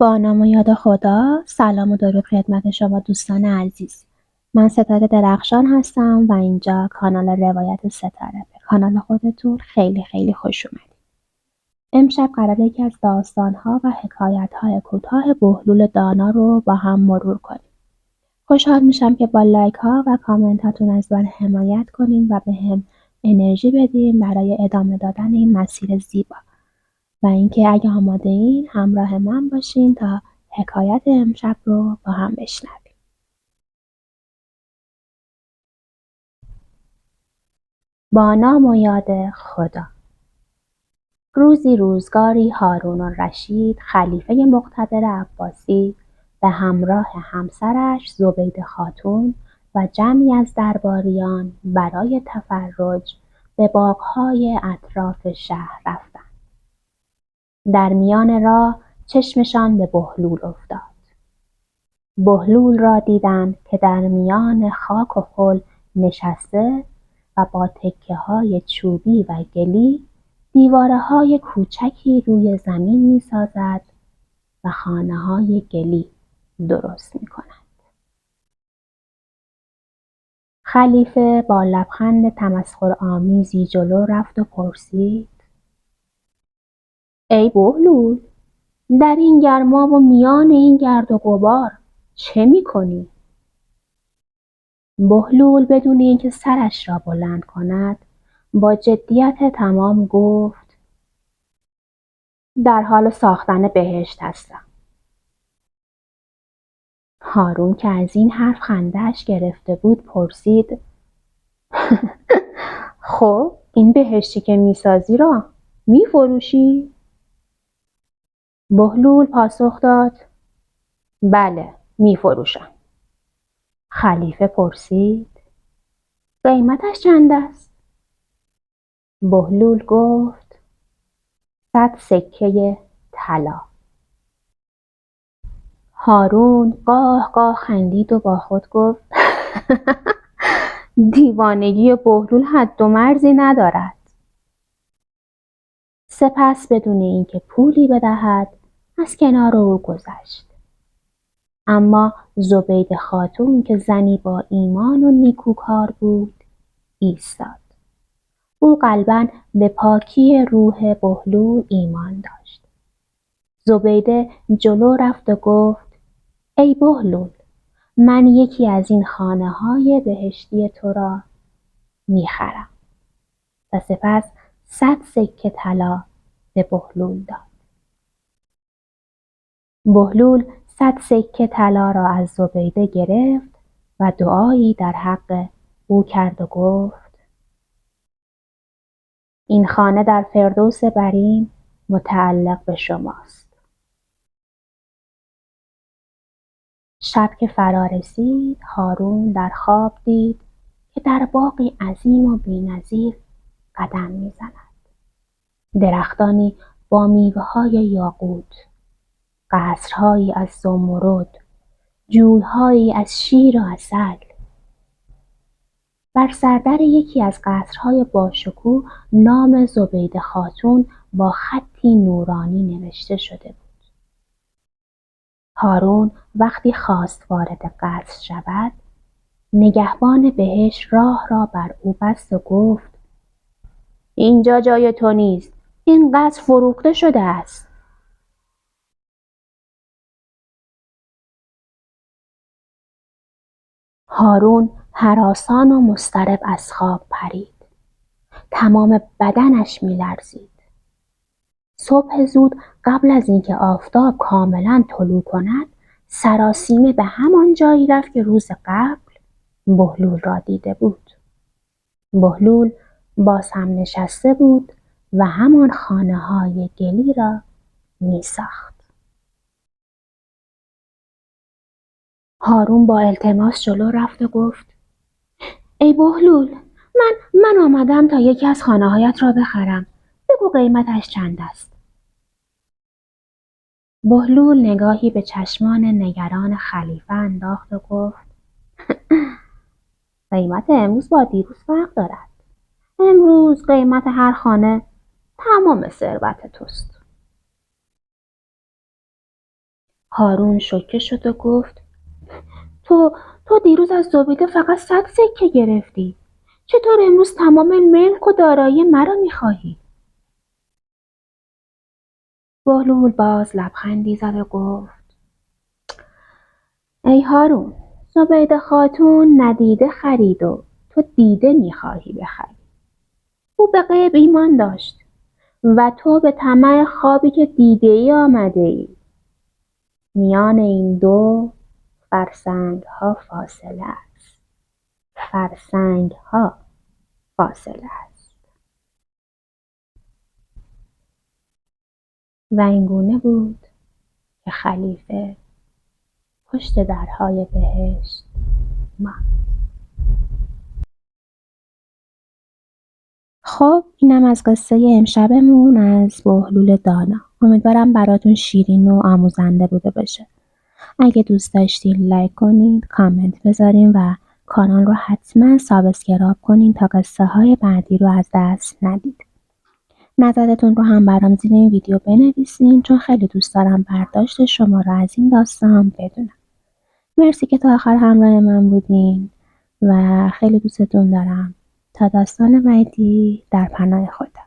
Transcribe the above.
با نام و یاد خدا، سلام و درود خدمت شما دوستان عزیز. من ستاره درخشان هستم و اینجا کانال روایت ستاره. به کانال خودتون خیلی خیلی خوش اومدید. امشب قراره یکی از داستان‌ها و حکایت‌های کوتاه بهلول دانا رو با هم مرور کنیم. خوشحال میشم که با لایک ها و کامنت هاتون از من حمایت کنین و به هم انرژی بدین برای ادامه دادن این مسیر زیبا. و اینکه اگه آماده این همراه من باشین تا حکایت امشب رو با هم بشنویم. با نام و یاد خدا. روزی روزگاری هارون الرشید خلیفه مقتدر عباسی به همراه همسرش زبیده خاتون و جمعی از درباریان برای تفرج به باغ‌های اطراف شهر رفتند. در میان راه چشمشان به بهلول افتاد. بهلول را دیدند که در میان خاک و خل نشسته و با تکه‌های چوبی و گلی دیواره‌های کوچکی روی زمین می‌سازد و خانه‌های گلی درست می‌کند. خلیفه با لبخند تمسخرآمیزی جلو رفت و پرسید: ای بهلول، در این گرما و میان این گرد و غبار چه می‌کنی؟ بهلول بدون اینکه سرش را بلند کند با جدیت تمام گفت: در حال ساختن بهشت هستم. هارون که از این حرف خنده‌اش گرفته بود پرسید: خب این بهشتی که میسازی را میفروشی؟ بهلول پاسخ داد: بله میفروشم. خلیفه پرسید: قیمتش چند است؟ بهلول گفت: 100 سکه طلا. هارون قاه قاه خندید و با خود گفت: دیوانگی بهلول حد و مرزی ندارد. سپس بدون اینکه پولی بدهد از کنار او گذشت. اما زبیده خاتون که زنی با ایمان و نیکوکار بود ایستاد. او قلباً به پاکی روح بهلول ایمان داشت. زبیده جلو رفت و گفت: ای بهلول، من یکی از این خانه‌های بهشتی تو را می‌خرم. و سپس 100 سکه طلا به بهلول داد. بهلول 100 سکه طلا را از زبیده گرفت و دعایی در حق او کرد و گفت: این خانه در فردوس برین متعلق به شماست. شب که فرا رسید، هارون در خواب دید که در باغی عظیم و بی‌نظیر قدم می‌زند. درختانی با میوه‌های یاقوت، قصرهایی از زمرد، جوی‌هایی از شیر و عسل. بر سردر یکی از قصرهای باشکوه نام زبیده خاتون با خطی نورانی نوشته شده بود. هارون وقتی خواست وارد قصر شود، نگهبان بهشت راه را بر او بست و گفت: اینجا جای تو نیست. این قصر فروخته شده است. هارون هراسان و مضطرب از خواب پرید. تمام بدنش می‌لرزید. صبح زود قبل از اینکه آفتاب کاملا طلوع کند، سراسیمه به همان جایی رفت که روز قبل بهلول را دیده بود. بهلول باز هم نشسته بود و همان خانه‌های گلی را می‌ساخت. هارون با التماس جلو رفت و گفت: ای بهلول، من آمدم تا یکی از خانه‌هایت را بخرم. بگو قیمتش چند است؟ بهلول نگاهی به چشمان نگران خلیفه انداخت و گفت: قیمت امروز با دیروز فرق دارد. امروز قیمت هر خانه تمام ثروت توست. هارون شوکه شد و گفت تو دیروز از زبیده فقط 100 سکه گرفتی. چطور امروز تمام ملک و دارایی مرا میخواهی؟ بهلول باز لبخندی زد و گفت ای هارون، زبیده خاتون ندیده خرید و تو دیده میخواهی بخری. او به غیب ایمان داشت و تو به طمع خوابی که دیده ای آمده ای. میان این دو فرسنگ ها فاصله است. فرسنگ ها فاصله است. و اینگونه بود که خلیفه پشت درهای بهشت ماند. خب اینم از قصه امشبمون از بهلول دانا. امیدوارم براتون شیرین و آموزنده بوده باشه. اگه دوست داشتین لایک کنین، کامنت بذارین و کانال رو حتما سابسکرایب کنین تا قصه های بعدی رو از دست ندید. نظرتون رو هم برام زیر این ویدیو بنویسین چون خیلی دوست دارم برداشت شما رو از این داستان بدونم. مرسی که تا آخر همراه من بودین و خیلی دوستتون دارم. تا داستان بعدی در پناه خدا.